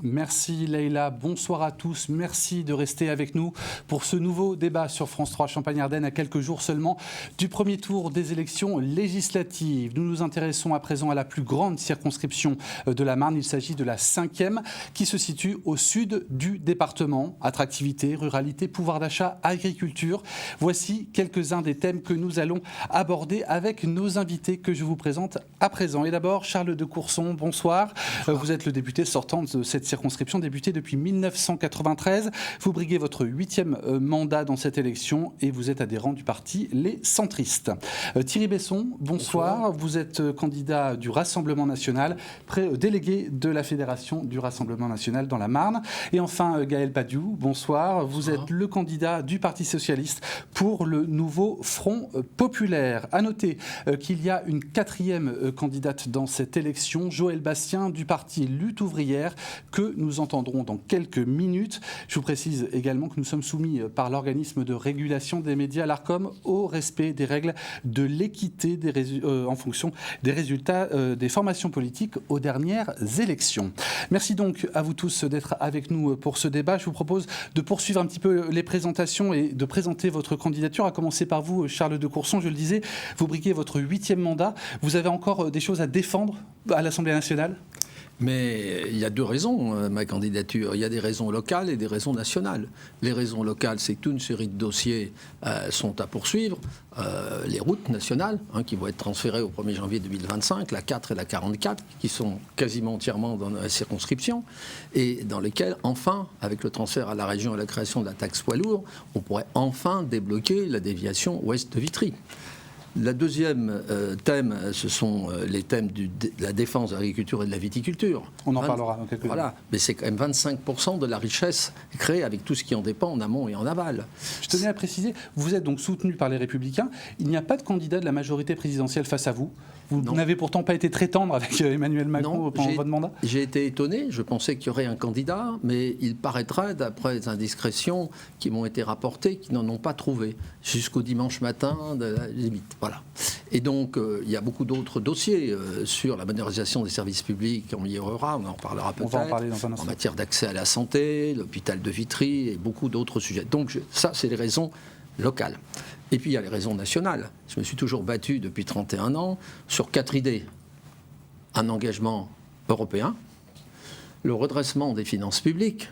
Merci Leïla, bonsoir à tous, merci de rester avec nous pour ce nouveau débat sur France 3 Champagne-Ardenne à quelques jours seulement du premier tour des élections législatives. Nous nous intéressons à présent à la plus grande circonscription de la Marne, il s'agit de la 5e qui se situe au sud du département. Attractivité, ruralité, pouvoir d'achat, agriculture. Voici quelques-uns des thèmes que nous allons aborder avec nos invités que je vous présente à présent. Et d'abord, Charles de Courson, bonsoir. Vous êtes le député sortant de cette circonscription, débutée depuis 1993. Vous briguez votre 8e mandat dans cette élection et vous êtes adhérent du parti Les Centristes. Thierry Besson, bonsoir. Vous êtes candidat du Rassemblement National, délégué de la Fédération du Rassemblement National dans la Marne. Et enfin, Gaël Badiou, bonsoir. Vous êtes le candidat du Parti Socialiste pour le nouveau Front Populaire. À noter qu'il y a une 4e candidate dans cette élection, Joëlle Bastien du parti Lutte ouvrière, que nous entendrons dans quelques minutes. Je vous précise également que nous sommes soumis par l'organisme de régulation des médias, l'ARCOM, au respect des règles de l'équité en fonction des résultats des formations politiques aux dernières élections. Merci donc à vous tous d'être avec nous pour ce débat. Je vous propose de poursuivre un petit peu les présentations et de présenter votre candidature, à commencer par vous, Charles de Courson. Je le disais, vous briguez votre 8e mandat. Vous avez encore des choses à défendre à l'Assemblée nationale ? Mais il y a deux raisons, ma candidature. Il y a des raisons locales et des raisons nationales. Les raisons locales, c'est que toute une série de dossiers sont à poursuivre. Les routes nationales, qui vont être transférées au 1er janvier 2025, la 4 et la 44, qui sont quasiment entièrement dans la circonscription, et dans lesquelles, enfin, avec le transfert à la région et la création de la taxe poids lourd, on pourrait enfin débloquer la déviation ouest de Vitry. La deuxième thème, ce sont les thèmes de la défense de l'agriculture et de la viticulture. On en parlera dans quelques minutes. Voilà, mais c'est quand même 25% de la richesse créée avec tout ce qui en dépend en amont et en aval. Je tenais à préciser, vous êtes donc soutenu par les Républicains. Il n'y a pas de candidat de la majorité présidentielle face à vous. Vous n'avez pourtant pas été très tendre avec Emmanuel Macron pendant votre mandat. J'ai été étonné, je pensais qu'il y aurait un candidat, mais il paraîtrait, d'après les indiscrétions qui m'ont été rapportées, qu'ils n'en ont pas trouvé, jusqu'au dimanche matin de la limite. Voilà. Et donc, il y a beaucoup d'autres dossiers sur la modernisation des services publics en milieu rural, on en reparlera peut-être, on va en parler dans un instant. En matière d'accès à la santé, l'hôpital de Vitry et beaucoup d'autres sujets. Donc ça, c'est les raisons locales. Et puis il y a les raisons nationales. Je me suis toujours battu depuis 31 ans sur 4 idées. Un engagement européen, le redressement des finances publiques,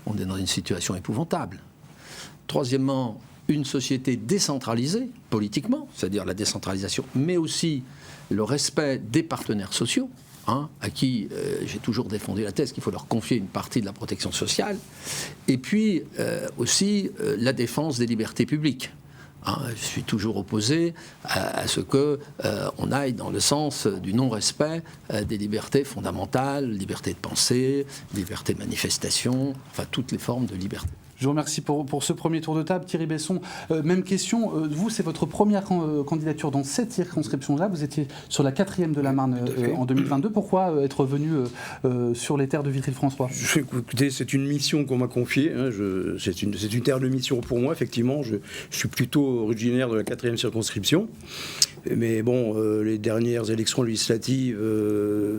on est dans une situation épouvantable. Troisièmement, une société décentralisée politiquement, c'est-à-dire la décentralisation, mais aussi le respect des partenaires sociaux, à qui j'ai toujours défendu la thèse qu'il faut leur confier une partie de la protection sociale, et puis aussi la défense des libertés publiques. Je suis toujours opposé à ce qu'on aille dans le sens du non-respect des libertés fondamentales, liberté de pensée, liberté de manifestation, enfin toutes les formes de liberté. Je vous remercie pour ce premier tour de table. Thierry Besson, même question. Vous, c'est votre première candidature dans cette circonscription-là. Vous étiez sur la 4e de la Marne en 2022. Pourquoi être venu sur les terres de Vitry-le-François ? Écoutez, c'est une mission qu'on m'a confiée. C'est une terre de mission pour moi, effectivement. Je suis plutôt originaire de la 4e circonscription. Mais bon, les dernières élections législatives,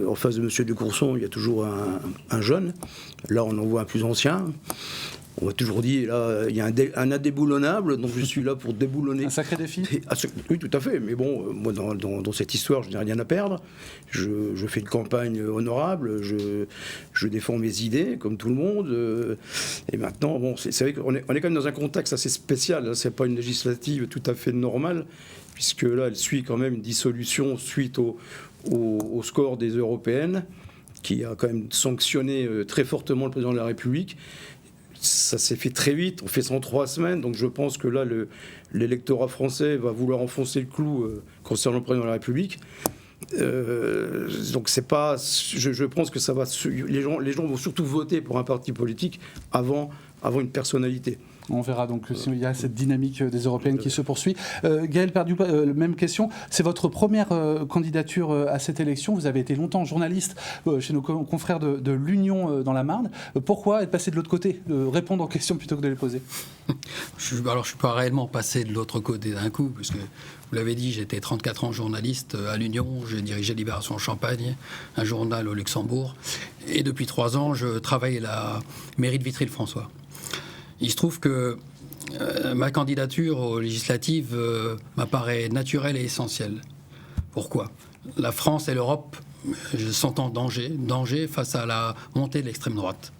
en face de M. de Courson, il y a toujours un jeune. Là, on en voit un plus ancien. On m'a toujours dit, là, il y a un indéboulonnable, donc je suis là pour déboulonner. Un sacré défi. Oui, tout à fait. Mais bon, moi, dans cette histoire, je n'ai rien à perdre. Je fais une campagne honorable. Je défends mes idées, comme tout le monde. Et maintenant, bon, c'est vrai qu'on est quand même dans un contexte assez spécial. Ce n'est pas une législative tout à fait normale, puisque là, elle suit quand même une dissolution suite au score des européennes, qui a quand même sanctionné très fortement le président de la République. Ça s'est fait très vite, on fait ça en 3 semaines, donc je pense que là, l'électorat français va vouloir enfoncer le clou concernant le président de la République. Donc c'est pas, je pense que ça va, les gens vont surtout voter pour un parti politique avant une personnalité. On verra donc s'il y a cette dynamique des Européennes qui se poursuit. Gaël Perdu, même question. C'est votre première candidature à cette élection. Vous avez été longtemps journaliste chez nos confrères de l'Union dans la Marne. Pourquoi être passé de l'autre côté, répondre aux questions plutôt que de les poser? Alors, je ne suis pas réellement passé de l'autre côté d'un coup, puisque vous l'avez dit, j'étais 34 ans journaliste à l'Union, j'ai dirigé Libération Champagne, un journal au Luxembourg, et depuis 3 ans, je travaille à la mairie de Vitry-le-François. Il se trouve que ma candidature aux législatives m'apparaît naturelle et essentielle. Pourquoi ? La France et l'Europe sont en danger face à la montée de l'extrême droite.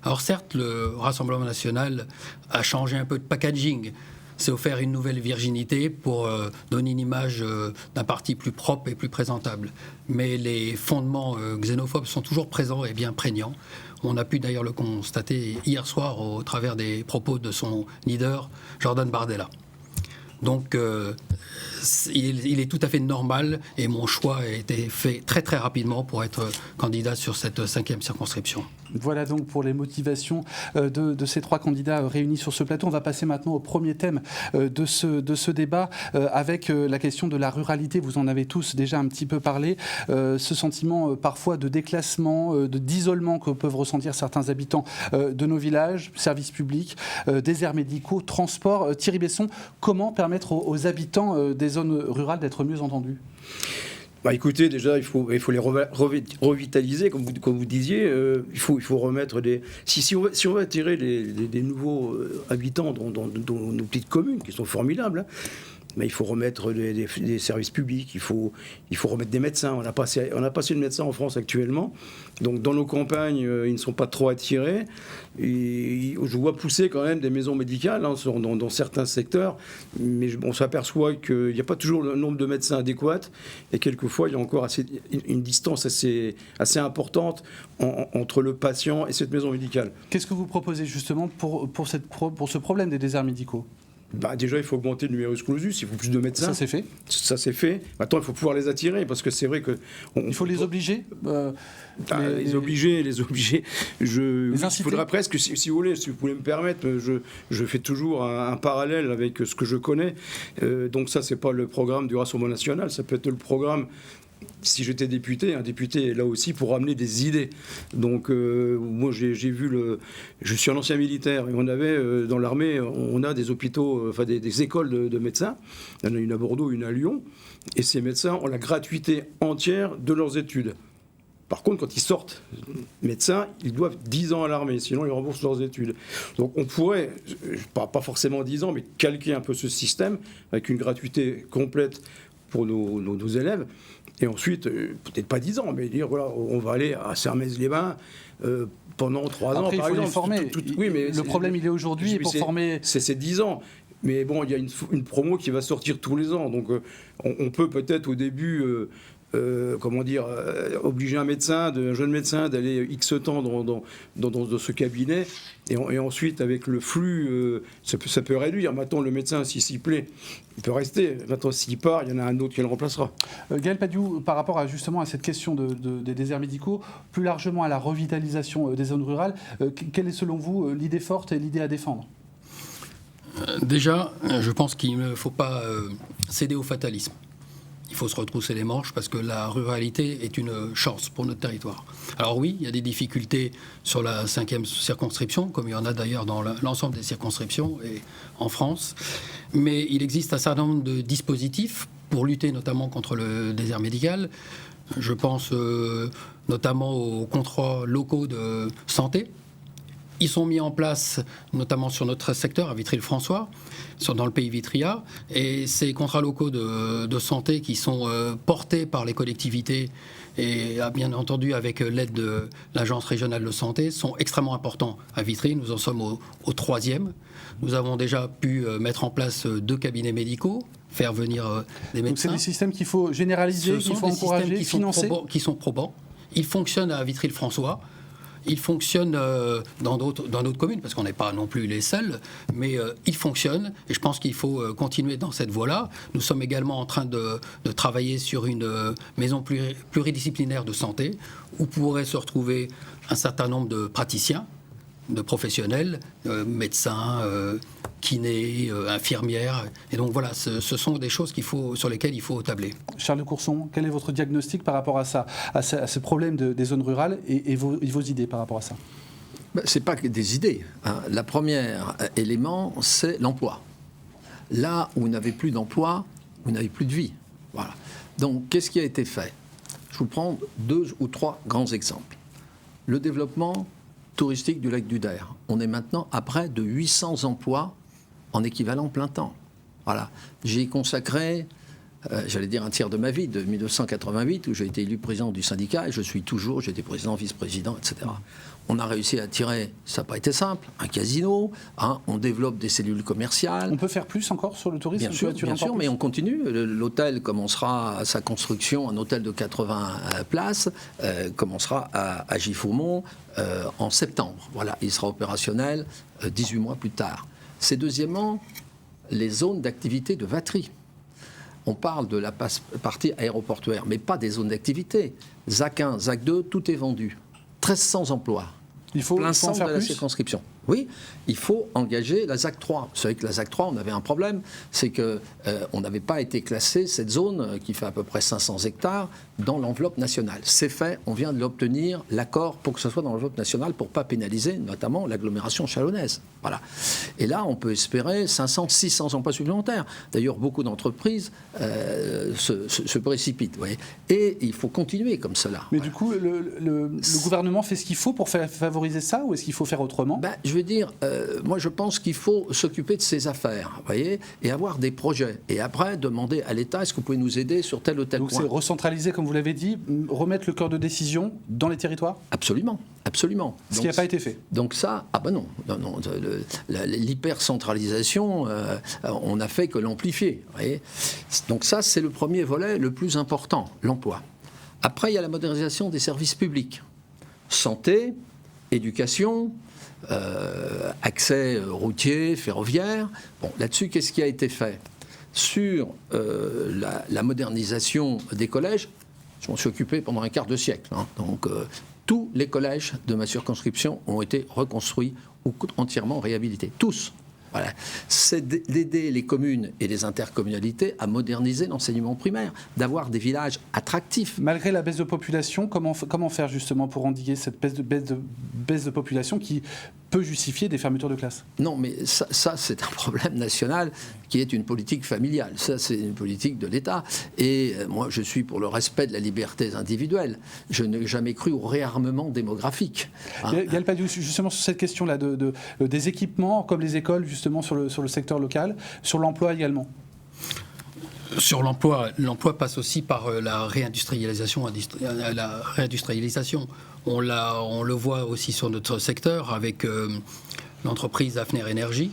Alors certes, le Rassemblement national a changé un peu de packaging, s'est offert une nouvelle virginité pour donner une image d'un parti plus propre et plus présentable. Mais les fondements xénophobes sont toujours présents et bien prégnants. On a pu d'ailleurs le constater hier soir au travers des propos de son leader, Jordan Bardella. Donc il est tout à fait normal et mon choix a été fait très très rapidement pour être candidat sur cette 5e circonscription. Voilà donc pour les motivations de ces 3 candidats réunis sur ce plateau. On va passer maintenant au premier thème de ce débat avec la question de la ruralité. Vous en avez tous déjà un petit peu parlé. Ce sentiment parfois de déclassement, d'isolement que peuvent ressentir certains habitants de nos villages, services publics, déserts médicaux, transports. Thierry Besson, comment permettre aux habitants des zones rurales d'être mieux entendus ? Écoutez, déjà, il faut les revitaliser, comme vous disiez. Il faut remettre des... Si on veut attirer des nouveaux habitants dans nos petites communes, qui sont formidables, mais il faut remettre des services publics, il faut remettre des médecins. On a pas assez de médecins en France actuellement. Donc dans nos campagnes, ils ne sont pas trop attirés. Et je vois pousser quand même des maisons médicales dans certains secteurs, mais on s'aperçoit qu'il n'y a pas toujours le nombre de médecins adéquats, et quelquefois il y a encore une distance assez importante entre le patient et cette maison médicale. Qu'est-ce que vous proposez justement pour ce problème des déserts médicaux ? Déjà, il faut augmenter le numerus clausus, il faut plus de médecins. Ça, c'est fait. Ça, c'est fait. Maintenant, il faut pouvoir les attirer, parce que c'est vrai que... Il faut les obliger les obliger. Il inciter. faudra presque, si vous voulez me permettre, je fais toujours un parallèle avec ce que je connais. Donc ça, c'est pas le programme du Rassemblement national, ça peut être le programme... Si j'étais député, un député est là aussi pour ramener des idées. Donc moi j'ai vu je suis un ancien militaire et on avait dans l'armée, on a des hôpitaux, enfin des écoles de médecins. Il y en a une à Bordeaux, une à Lyon, et ces médecins ont la gratuité entière de leurs études. Par contre, quand ils sortent médecins, ils doivent 10 ans à l'armée, sinon ils remboursent leurs études. Donc on pourrait, pas forcément 10 ans, mais calquer un peu ce système avec une gratuité complète pour nos élèves. Et ensuite, peut-être pas 10 ans, mais dire, voilà, on va aller à Sermaises-les-Bains pendant 3 ans, par exemple. Après, il faut les former. Oui, mais le problème, il est aujourd'hui, pour former... C'est 10 ans. Mais bon, il y a une promo qui va sortir tous les ans. Donc, on peut peut-être au début... obliger un jeune médecin d'aller X temps dans ce cabinet, et ensuite avec le flux, ça peut réduire. Maintenant, le médecin, s'il s'y plaît, il peut rester. Maintenant, s'il part, il y en a un autre qui le remplacera. Gaël Padiou, par rapport justement à cette question des déserts médicaux, plus largement à la revitalisation des zones rurales, quelle est selon vous l'idée forte et l'idée à défendre ? Déjà, je pense qu'il ne faut pas céder au fatalisme. Il faut se retrousser les manches parce que la ruralité est une chance pour notre territoire. Alors oui, il y a des difficultés sur la 5e circonscription, comme il y en a d'ailleurs dans l'ensemble des circonscriptions et en France. Mais il existe un certain nombre de dispositifs pour lutter notamment contre le désert médical. Je pense notamment aux contrats locaux de santé. Ils sont mis en place notamment sur notre secteur à Vitry-le-François, dans le pays Vitria, et ces contrats locaux de santé qui sont portés par les collectivités et bien entendu avec l'aide de l'Agence régionale de santé sont extrêmement importants à Vitry. Nous en sommes au 3e. Nous avons déjà pu mettre en place 2 cabinets médicaux, faire venir des médecins. Donc c'est des systèmes qu'il faut généraliser, qu'il faut encourager, financer. Qui sont probants. Ils fonctionnent à Vitry-le-François. Il fonctionne dans d'autres communes, parce qu'on n'est pas non plus les seuls, mais il fonctionne, et je pense qu'il faut continuer dans cette voie-là. Nous sommes également en train de travailler sur une maison pluridisciplinaire de santé, où pourraient se retrouver un certain nombre de praticiens, de professionnels, médecins, kinés, infirmières. Et donc voilà, ce sont des choses sur lesquelles il faut tabler. Charles Courson, quel est votre diagnostic par rapport à ça, à ce problème des zones rurales et vos idées par rapport à ça? Ce n'est pas que des idées, hein. La première élément, c'est l'emploi. Là où vous n'avez plus d'emploi, vous n'avez plus de vie. Voilà. Donc, qu'est-ce qui a été fait? Je vous prends 2 ou 3 grands exemples. Le développement touristique du lac du Der. On est maintenant à près de 800 emplois en équivalent plein temps. Voilà. J'y ai consacré, j'allais dire, un tiers de ma vie, de 1988, où j'ai été élu président du syndicat, et j'ai été président, vice-président, etc. On a réussi à attirer, ça n'a pas été simple, un casino, hein, on développe des cellules commerciales. On peut faire plus encore sur le tourisme? Bien sûr, mais on continue. L'hôtel commencera sa construction, un hôtel de 80 places, commencera à Giffaumont en septembre. Voilà, il sera opérationnel 18 mois plus tard. C'est deuxièmement les zones d'activité de Vatry. On parle de la partie aéroportuaire, mais pas des zones d'activité. ZAC 1, ZAC 2, tout est vendu. 1300 emplois. Il faut plein en centre faire de la plus. circonscription. Oui, il faut engager la ZAC 3. Vous savez que la ZAC 3, on avait un problème, c'est qu'on n'avait pas été classé, cette zone qui fait à peu près 500 hectares, dans l'enveloppe nationale. C'est fait, on vient de l'obtenir, l'accord pour que ce soit dans l'enveloppe nationale, pour ne pas pénaliser notamment l'agglomération chalonnaise. Voilà. Et là, on peut espérer 500, 600 emplois supplémentaires. D'ailleurs, beaucoup d'entreprises se précipitent. Vous voyez. Et il faut continuer comme cela. Mais du coup, le gouvernement fait ce qu'il faut pour favoriser ça, ou est-ce qu'il faut faire autrement? Je veux dire, moi je pense qu'il faut s'occuper de ses affaires, vous voyez, et avoir des projets. Et après, demander à l'État, est-ce que vous pouvez nous aider sur tel ou tel point? Donc c'est recentraliser, comme vous l'avez dit, remettre le cœur de décision dans les territoires? Absolument, absolument. Ce qui n'a pas été fait. Donc ça, non, l'hypercentralisation, on n'a fait que l'amplifier, vous voyez. Donc ça, c'est le premier volet le plus important, l'emploi. Après, il y a la modernisation des services publics. Santé, éducation, accès routier, ferroviaire. Bon, là-dessus, qu'est-ce qui a été fait? Sur la modernisation des collèges, je m'en suis occupé pendant un quart de siècle. Hein. Donc, tous les collèges de ma circonscription ont été reconstruits ou entièrement réhabilités. Tous. Voilà. C'est d'aider les communes et les intercommunalités à moderniser l'enseignement primaire, d'avoir des villages attractifs. Malgré la baisse de population, comment faire justement pour endiguer cette baisse de population qui peut justifier des fermetures de classes? Non, mais ça c'est un problème national qui est une politique familiale. Ça, c'est une politique de l'État. Et moi, je suis pour le respect de la liberté individuelle. Je n'ai jamais cru au réarmement démographique. Hein. Gaël Padiou, justement sur cette question-là des équipements, comme les écoles, justement sur le secteur local, sur l'emploi également. Sur l'emploi passe aussi par la réindustrialisation. On le voit aussi sur notre secteur avec l'entreprise Hafner Énergie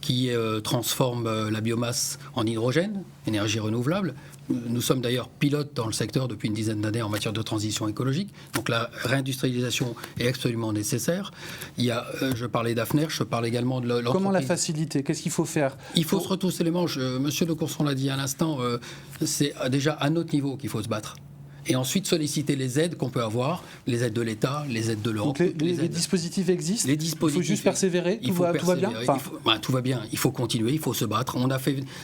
qui transforme la biomasse en hydrogène, énergie renouvelable. Nous sommes d'ailleurs pilotes dans le secteur depuis une dizaine d'années en matière de transition écologique. Donc la réindustrialisation est absolument nécessaire. Je parlais d'Hafner, je parle également de l'entreprise. Comment la faciliter? Qu'est-ce qu'il faut faire? Il faut se retrousser les manches. Monsieur Le Courson l'a dit à l'instant, c'est déjà à notre niveau qu'il faut se battre. Et ensuite solliciter les aides qu'on peut avoir, les aides de l'État, les aides de l'Europe. Donc les dispositifs existent, il faut juste persévérer, tout va bien Tout va bien, il faut continuer, il faut se battre.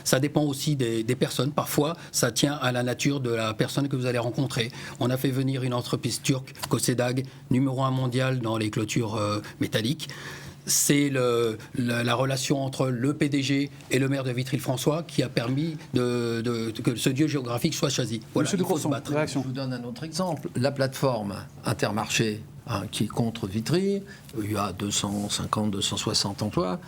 Ça dépend aussi des personnes, parfois ça tient à la nature de la personne que vous allez rencontrer. On a fait venir une entreprise turque, Kosedag, numéro 1 mondial dans les clôtures métalliques. C'est la relation entre le PDG et le maire de Vitry-le-François qui a permis que ce lieu géographique soit choisi. Voilà, Monsieur de Courson, réaction. Je vous donne un autre exemple. La plateforme Intermarché qui est contre Vitry, il y a 250, 260 emplois.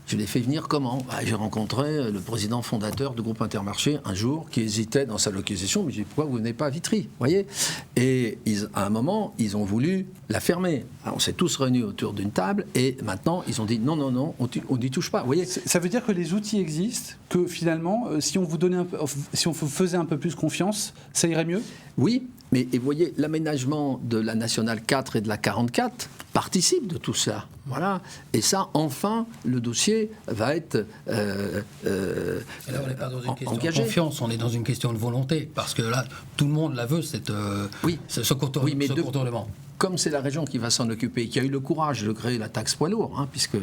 Je l'ai fait venir comment? J'ai rencontré le président fondateur du groupe Intermarché un jour qui hésitait dans sa localisation. Mais j'ai dit, pourquoi vous venez pas à Vitry, voyez? Et à un moment, ils ont voulu la fermer. Alors, on s'est tous réunis autour d'une table et maintenant, ils ont dit non, on n'y touche pas. Voyez. Ça veut dire que les outils existent, que finalement, si on vous faisait un peu plus confiance, ça irait mieux? Oui, mais et vous voyez, l'aménagement de la Nationale 4 et de la 44 participe de tout ça. Voilà. Et ça, enfin, le dossier va être là, on n'est pas dans une question engagé. De confiance, on est dans une question de volonté. Parce que là, tout le monde la veut, ce contournement. comme c'est la région qui va s'en occuper, qui a eu le courage de créer la taxe poids lourd, puisque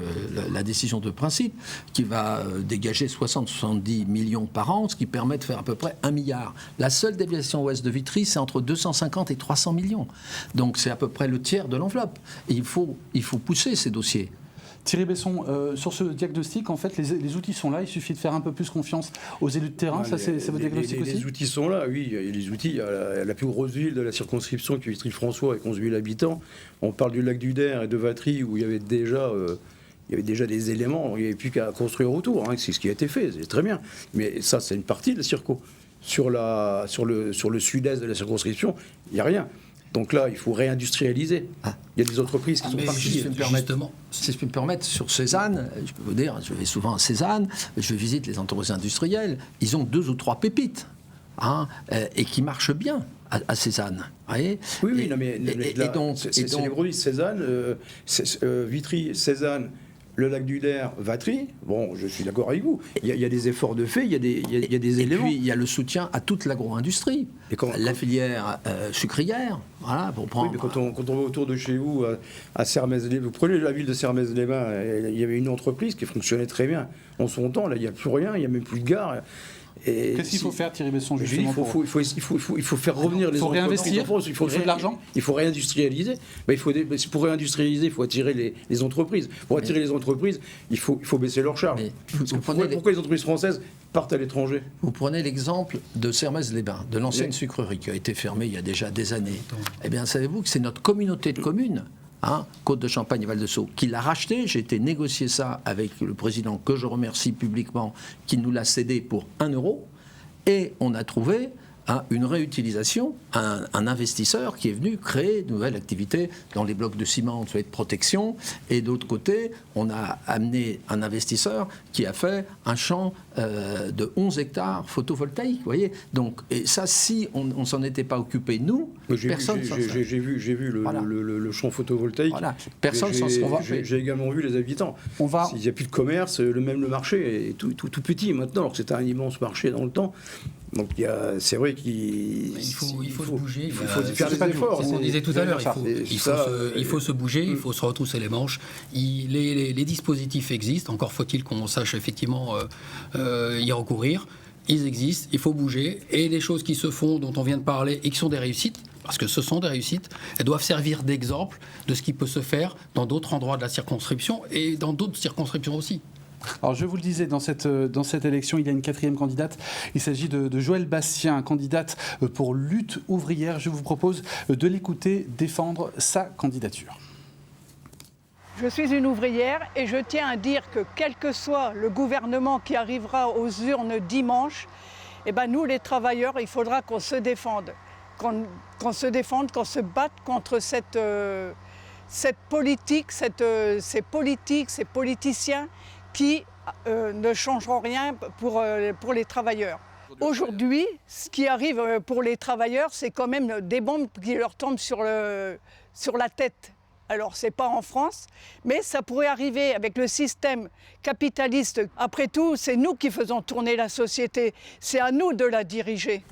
la décision de principe, qui va dégager 60-70 millions par an, ce qui permet de faire à peu près 1 milliard. La seule déviation ouest de Vitry, c'est entre 250 et 300 millions. Donc c'est à peu près le tiers de l'enveloppe. Et il faut pousser ces dossiers. Thierry Besson, sur ce diagnostic, en fait, les outils sont là. Il suffit de faire un peu plus confiance aux élus de terrain. Ça, c'est votre diagnostic aussi ? Les outils sont là, oui. Il y a les outils. Il y a la plus grosse ville de la circonscription, qui est Vitry-François, avec 11 000 habitants. On parle du lac du Der et de Vatry, où il y avait déjà des éléments. Il n'y avait plus qu'à construire autour. C'est ce qui a été fait. C'est très bien. Mais ça, c'est une partie de la circo. Sur le sud-est de la circonscription, il n'y a rien. Donc là, il faut réindustrialiser. Il y a des entreprises qui sont parties. Si je peux me permettre, sur Cézanne, je peux vous dire, je vais souvent à Cézanne, je visite les entreprises industrielles, ils ont 2 ou 3 pépites, et qui marchent bien à Cézanne. Oui, mais c'est les produits Cézanne, Vitry, Cézanne, le lac du Der, Vatry, bon, je suis d'accord avec vous. Il y a des efforts de fait, il y a des éléments. Et puis, il y a le soutien à toute l'agro-industrie. La filière sucrière, voilà, pour prendre... Oui, mais quand on va autour de chez vous, à Sermaises-les-Bains, vous prenez la ville de Sermaises-les-Bains, il y avait une entreprise qui fonctionnait très bien. En son temps, là, il n'y a plus rien, il n'y a même plus de gare. Qu'est-ce qu'il faut faire, Thierry Besson, justement? Il faut faire revenir les entreprises. Réinvestir. Il faut de l'argent. Il faut réindustrialiser. Pour réindustrialiser, il faut attirer les entreprises. Pour attirer les entreprises, il faut baisser leurs charges. Pourquoi les entreprises françaises partent à l'étranger? Vous prenez l'exemple de Sermaises-les-Bains, de l'ancienne sucrerie qui a été fermée il y a déjà des années. Eh bien, savez-vous que c'est notre communauté de communes, Côte de Champagne et Val de Sceaux, qui l'a racheté. J'ai été négocier ça avec le président, que je remercie publiquement, qui nous l'a cédé pour 1 euro. Et on a trouvé une réutilisation, un investisseur qui est venu créer de nouvelles activités dans les blocs de ciment de protection. Et d'autre côté, on a amené un investisseur qui a fait un champ de 11 hectares photovoltaïques. Vous voyez. Donc, et ça, si on ne s'en était pas occupé, nous, personne s'en serait. J'ai vu le champ photovoltaïque. Voilà. Personne s'en serait. J'ai également vu les habitants. S'il n'y a plus de commerce, le marché est tout petit maintenant, alors que c'était un immense marché dans le temps. Donc c'est vrai qu'il faut se bouger. Il faut faire des efforts. C'est ce qu'on disait tout à l'heure. Il faut se bouger, il faut se retrousser les manches. Les dispositifs existent. Encore faut-il qu'on sache effectivement y recourir. Ils existent. Il faut bouger. Et les choses qui se font, dont on vient de parler, et qui sont des réussites, parce que ce sont des réussites, elles doivent servir d'exemple de ce qui peut se faire dans d'autres endroits de la circonscription et dans d'autres circonscriptions aussi. Alors je vous le disais, dans cette élection, il y a une 4e candidate. Il s'agit de Joëlle Bastien, candidate pour Lutte ouvrière. Je vous propose de l'écouter défendre sa candidature. Je suis une ouvrière et je tiens à dire que quel que soit le gouvernement qui arrivera aux urnes dimanche, nous les travailleurs, il faudra qu'on se défende. Qu'on se défende, qu'on se batte contre cette politique, ces politiciens qui ne changeront rien pour les travailleurs. Aujourd'hui, ce qui arrive pour les travailleurs, c'est quand même des bombes qui leur tombent sur la tête. Alors, ce n'est pas en France, mais ça pourrait arriver avec le système capitaliste. Après tout, c'est nous qui faisons tourner la société. C'est à nous de la diriger.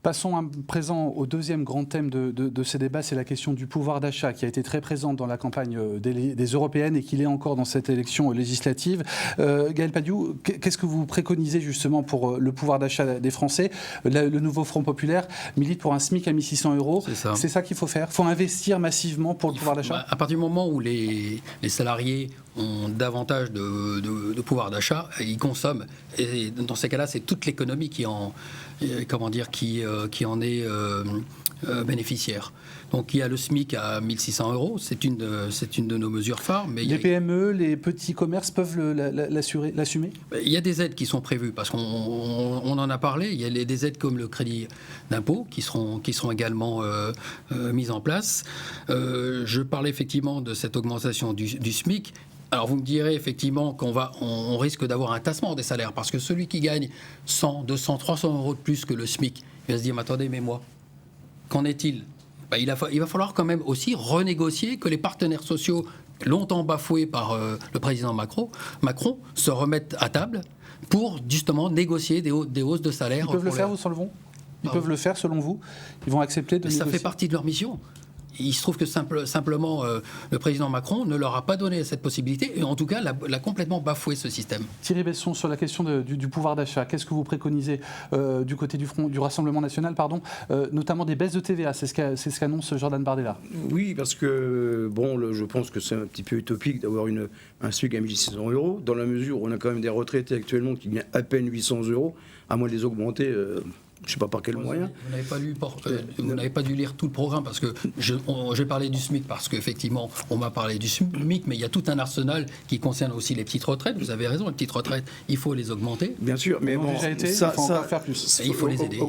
Passons à présent au 2e grand thème de ces débats, c'est la question du pouvoir d'achat qui a été très présente dans la campagne des européennes et qui l'est encore dans cette élection législative. Gaël Padiou, qu'est-ce que vous préconisez justement pour le pouvoir d'achat des Français? Le nouveau Front Populaire milite pour un SMIC à 1 600 €. C'est ça qu'il faut faire? Il faut investir massivement pour le pouvoir d'achat? À partir du moment où les salariés ont davantage de pouvoir d'achat, ils consomment. Et dans ces cas-là, c'est toute l'économie qui en est bénéficiaire. Donc il y a le SMIC à 1 600 €, c'est une de nos mesures phares. Mais les PME, les petits commerces peuvent l'assumer? Il y a des aides qui sont prévues, parce qu'on en a parlé. Il y a des aides comme le crédit d'impôt qui seront également mises en place. Je parlais effectivement de cette augmentation du SMIC. Alors vous me direz effectivement qu'on risque d'avoir un tassement des salaires, parce que celui qui gagne 100, 200, 300 € de plus que le SMIC, il va se dire, mais attendez, mais moi, qu'en est-il? Il va falloir quand même aussi renégocier, que les partenaires sociaux, longtemps bafoués par le président Macron, se remettent à table pour justement négocier des hausses de salaire. Ils peuvent le faire, selon vous? Ils peuvent le faire selon vous? Ils vont accepter de négocier? Ça fait partie de leur mission. il se trouve que simplement le président Macron ne leur a pas donné cette possibilité et en tout cas l'a complètement bafoué ce système. Thierry Besson, sur la question du pouvoir d'achat, qu'est-ce que vous préconisez du côté du Rassemblement national, notamment des baisses de TVA, c'est ce qu'annonce Jordan Bardella. Oui, parce que je pense que c'est un petit peu utopique d'avoir un SMIC à 1 600 €, dans la mesure où on a quand même des retraités actuellement qui gagnent à peine 800 €, à moins de les augmenter. Je ne sais pas par quel moyen. Vous n'avez pas dû lire tout le programme parce que j'ai parlé du SMIC parce qu'effectivement on m'a parlé du SMIC, mais il y a tout un arsenal qui concerne aussi les petites retraites. Vous avez raison, les petites retraites, il faut les augmenter. Bien sûr, mais bon, il faut encore faire plus. Il faut les aider.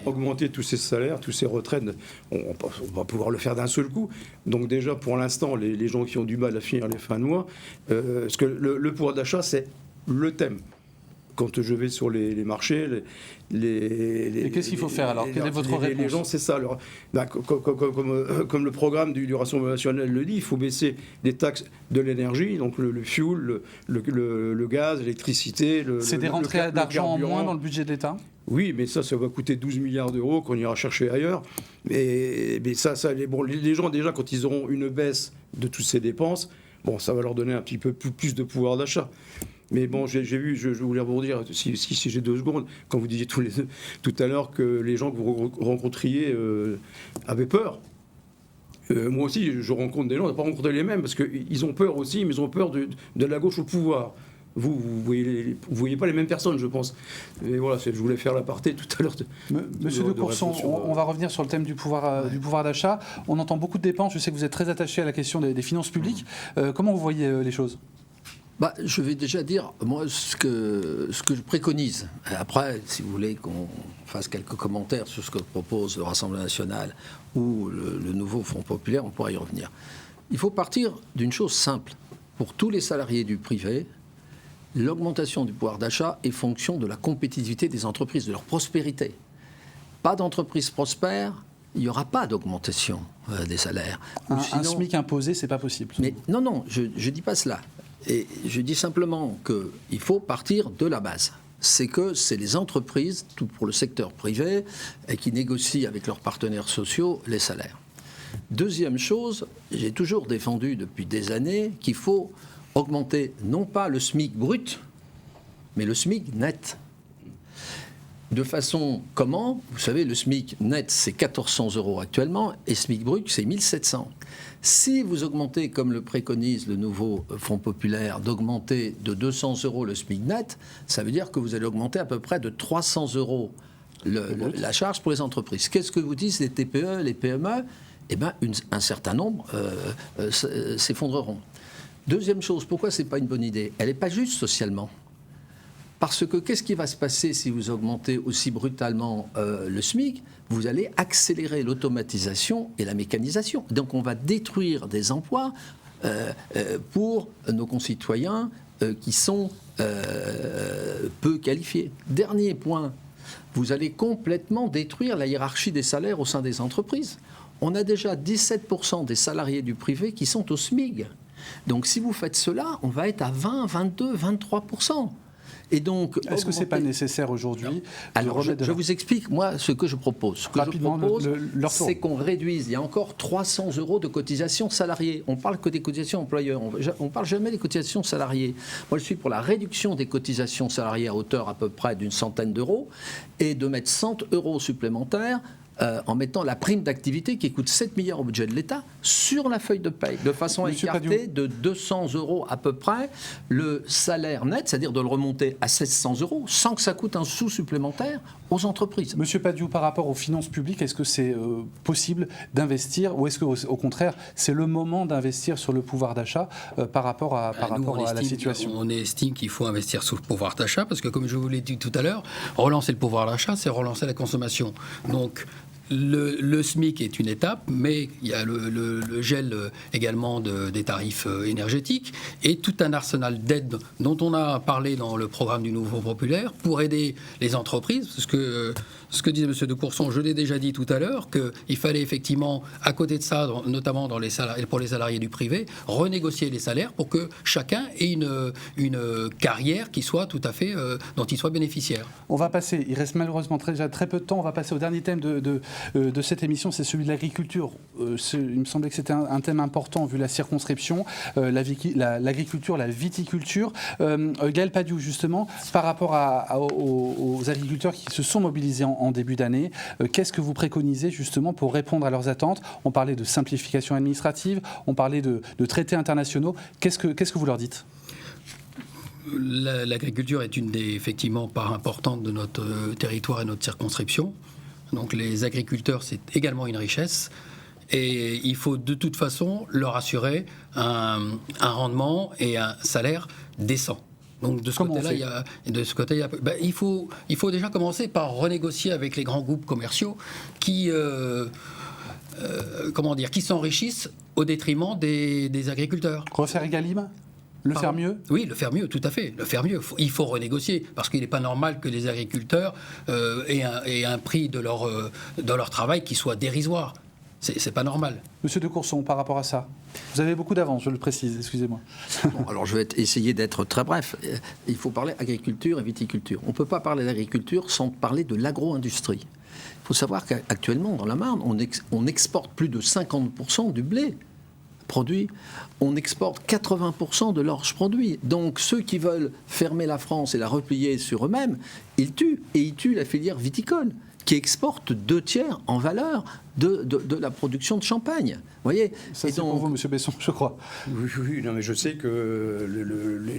Augmenter tous ces salaires, tous ces retraites, on va pouvoir le faire d'un seul coup. Donc déjà, pour l'instant, les gens qui ont du mal à finir les fins de mois, parce que le pouvoir d'achat, c'est le thème. Quand je vais sur les marchés, et qu'est-ce qu'il faut faire alors? Quelle est votre réponse? Les gens, c'est ça. Alors, comme le programme du Rassemblement national le dit, il faut baisser les taxes de l'énergie, donc le fuel, le gaz, l'électricité. C'est des rentrées d'argent en moins dans le budget de l'État? Oui, mais ça va coûter 12 milliards d'euros qu'on ira chercher ailleurs. Mais les gens, déjà, quand ils auront une baisse de toutes ces dépenses, ça va leur donner un petit peu plus de pouvoir d'achat. Mais bon, j'ai vu, je voulais vous dire, si j'ai 2 secondes, quand vous disiez tout à l'heure que les gens que vous rencontriez avaient peur. Moi aussi, je rencontre des gens, on n'a pas rencontré les mêmes, parce qu'ils ont peur aussi, mais ils ont peur de la gauche au pouvoir. Vous voyez pas les mêmes personnes, je pense. Et voilà, je voulais faire l'aparté tout à l'heure. Monsieur de Courson, on va revenir sur le thème du pouvoir d'achat. On entend beaucoup de dépenses. Je sais que vous êtes très attaché à la question des finances publiques. Comment vous voyez les choses? Je vais déjà dire, moi, ce que je préconise. Après, si vous voulez qu'on fasse quelques commentaires sur ce que propose le Rassemblement national ou le nouveau Front populaire, on pourra y revenir. Il faut partir d'une chose simple. Pour tous les salariés du privé, l'augmentation du pouvoir d'achat est fonction de la compétitivité des entreprises, de leur prospérité. Pas d'entreprise prospère, il n'y aura pas d'augmentation des salaires. Un SMIC imposé, c'est pas possible. Mais non, je ne dis pas cela. Et je dis simplement qu'il faut partir de la base. C'est que c'est les entreprises, tout pour le secteur privé, qui négocient avec leurs partenaires sociaux les salaires. Deuxième chose, j'ai toujours défendu depuis des années qu'il faut augmenter non pas le SMIC brut, mais le SMIC net. De façon comment? Vous savez, le SMIC net, c'est 1 400 € actuellement, et SMIC brut, c'est 1 700. Si vous augmentez, comme le préconise le nouveau Front populaire, d'augmenter de 200 € le SMIC net, ça veut dire que vous allez augmenter à peu près de 300 € la charge pour les entreprises. Qu'est-ce que vous disent les TPE, les PME? Eh bien, un certain nombre s'effondreront. Deuxième chose, pourquoi ce n'est pas une bonne idée? Elle n'est pas juste socialement. Parce que qu'est-ce qui va se passer si vous augmentez aussi brutalement le SMIC? Vous allez accélérer l'automatisation et la mécanisation. Donc on va détruire des emplois pour nos concitoyens qui sont peu qualifiés. Dernier point, vous allez complètement détruire la hiérarchie des salaires au sein des entreprises. On a déjà 17% des salariés du privé qui sont au SMIC. Donc si vous faites cela, on va être à 20, 22, 23%. Et donc, est-ce que ce n'est pas nécessaire aujourd'hui? Alors, je vous explique, moi, ce que je propose. Ce que je propose, c'est qu'on réduise. Il y a encore 300 € de cotisations salariées. On ne parle que des cotisations employeurs. On ne parle jamais des cotisations salariées. Moi, je suis pour la réduction des cotisations salariées à hauteur à peu près d'une centaine d'euros et de mettre 100 € supplémentaires en mettant la prime d'activité qui coûte 7 milliards au budget de l'État sur la feuille de paye, de façon à écarter de 200 € à peu près le salaire net, c'est-à-dire de le remonter à 700 € sans que ça coûte un sou supplémentaire aux entreprises. Monsieur Padiou, par rapport aux finances publiques, est-ce que c'est possible d'investir ou est-ce qu'au contraire, c'est le moment d'investir sur le pouvoir d'achat par rapport à la situation? On estime qu'il faut investir sur le pouvoir d'achat parce que, comme je vous l'ai dit tout à l'heure, relancer le pouvoir d'achat, c'est relancer la consommation. Donc, le SMIC est une étape, mais il y a le gel également des tarifs énergétiques et tout un arsenal d'aides dont on a parlé dans le programme du Nouveau Populaire pour aider les entreprises. Parce que ce que disait M. de Courson, je l'ai déjà dit tout à l'heure, qu'il fallait effectivement, à côté de ça, notamment pour les salariés du privé, renégocier les salaires pour que chacun ait une carrière qui soit tout à fait, dont il soit bénéficiaire. On va passer, il reste malheureusement très peu de temps, on va passer au dernier thème de de cette émission, c'est celui de l'agriculture. Il me semblait que c'était un thème important vu la circonscription, l'agriculture, la viticulture. Gaël Padiou, justement, par rapport aux agriculteurs qui se sont mobilisés en début d'année, qu'est-ce que vous préconisez justement pour répondre à leurs attentes? On parlait de simplification administrative, on parlait de traités internationaux. Qu'est-ce que vous leur dites? L'agriculture est une des, effectivement, parts importantes de notre territoire et notre circonscription. Donc les agriculteurs, c'est également une richesse. Et il faut de toute façon leur assurer un rendement et un salaire décent. Donc de ce côté-là, il faut déjà commencer par renégocier avec les grands groupes commerciaux qui s'enrichissent au détriment des agriculteurs. Refaire Egalim ? Faire mieux ? Oui, le faire mieux, tout à fait. Le faire mieux. Il faut renégocier, parce qu'il n'est pas normal que les agriculteurs aient un prix de leur travail qui soit dérisoire. C'est pas normal. Monsieur de Courson, par rapport à ça, vous avez beaucoup d'avance, je le précise, excusez-moi. Bon, alors je vais essayer d'être très bref. Il faut parler agriculture et viticulture. On ne peut pas parler d'agriculture sans parler de l'agro-industrie. Il faut savoir qu'actuellement, dans la Marne, on exporte plus de 50% du blé produit. On exporte 80% de l'orge produit. Donc ceux qui veulent fermer la France et la replier sur eux-mêmes, ils tuent. Et ils tuent la filière viticole, qui exporte 2/3 en valeur de la production de champagne. Vous voyez. Ça, c'est pour vous, M. Besson, je crois. Oui, non, mais je sais que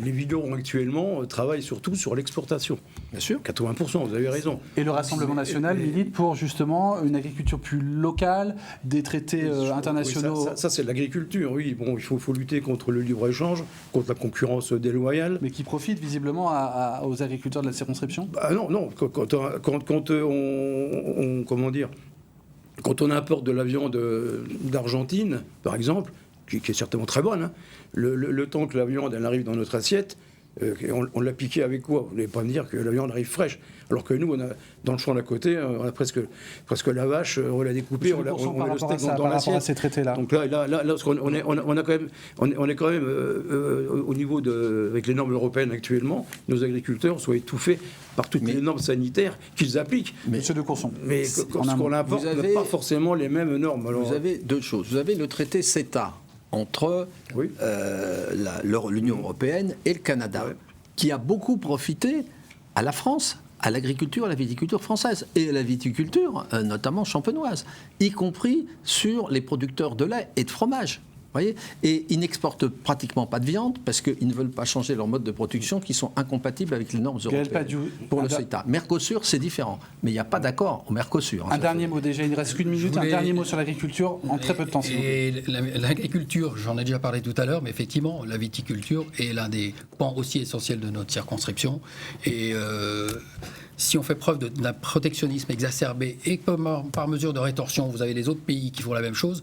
les vignerons actuellement travaillent surtout sur l'exportation. Bien sûr. 80%, vous avez raison. Et le Rassemblement national milite pour justement une agriculture plus locale, des traités internationaux. Oui, ça c'est de l'agriculture, oui. Bon, il faut lutter contre le libre-échange, contre la concurrence déloyale. Mais qui profite visiblement aux agriculteurs de la circonscription ? Non. Quand on comment dire, quand on importe de la viande d'Argentine, par exemple, qui est certainement très bonne, hein, le temps que la viande elle arrive dans notre assiette, on l'a piqué avec quoi? Vous n'allez pas me dire que la viande arrive fraîche. Alors que nous, dans le champ d'à côté, on a presque la vache, on l'a découpée, on le steak dans l'assiette. Ces traités-là. Donc là on est quand même au niveau avec les normes européennes actuellement, nos agriculteurs sont étouffés par toutes les normes sanitaires qu'ils appliquent. Monsieur de Courson. Mais ce qu'on importe n'a pas forcément les mêmes normes. Alors, vous avez deux choses. Vous avez le traité CETA entre l'Union européenne et le Canada, qui a beaucoup profité à la France, à l'agriculture, à la viticulture française et à la viticulture, notamment champenoise, y compris sur les producteurs de lait et de fromage. Voyez, et ils n'exportent pratiquement pas de viande parce qu'ils ne veulent pas changer leur mode de production qui sont incompatibles avec les normes européennes. Pour le CETA. Mercosur, c'est différent. Mais il n'y a pas d'accord au Mercosur. Un dernier mot déjà, il ne reste qu'une minute. Un dernier mot sur l'agriculture en très peu de temps. Et l'agriculture, j'en ai déjà parlé tout à l'heure, mais effectivement, la viticulture est l'un des pans aussi essentiels de notre circonscription. Et si on fait preuve d'un protectionnisme exacerbé et par mesure de rétorsion, vous avez les autres pays qui font la même chose,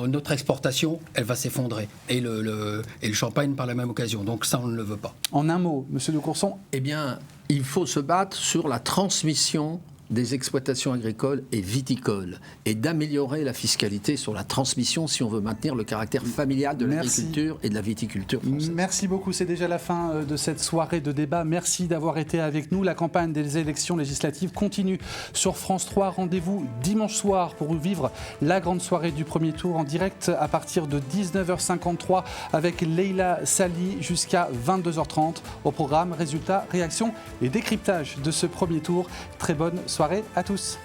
notre exportation, elle va s'effondrer. Et le champagne par la même occasion. Donc ça, on ne le veut pas. En un mot, Monsieur de Courson. Eh bien, il faut se battre sur la transmission des exploitations agricoles et viticoles et d'améliorer la fiscalité sur la transmission si on veut maintenir le caractère familial de l'agriculture et de la viticulture française. Merci beaucoup, c'est déjà la fin de cette soirée de débat. Merci d'avoir été avec nous. La campagne des élections législatives continue sur France 3. Rendez-vous dimanche soir pour vivre la grande soirée du premier tour en direct à partir de 19h53 avec Leïla Sali jusqu'à 22h30. Au programme, résultats, réactions et décryptage de ce premier tour. Très bonne soirée à tous.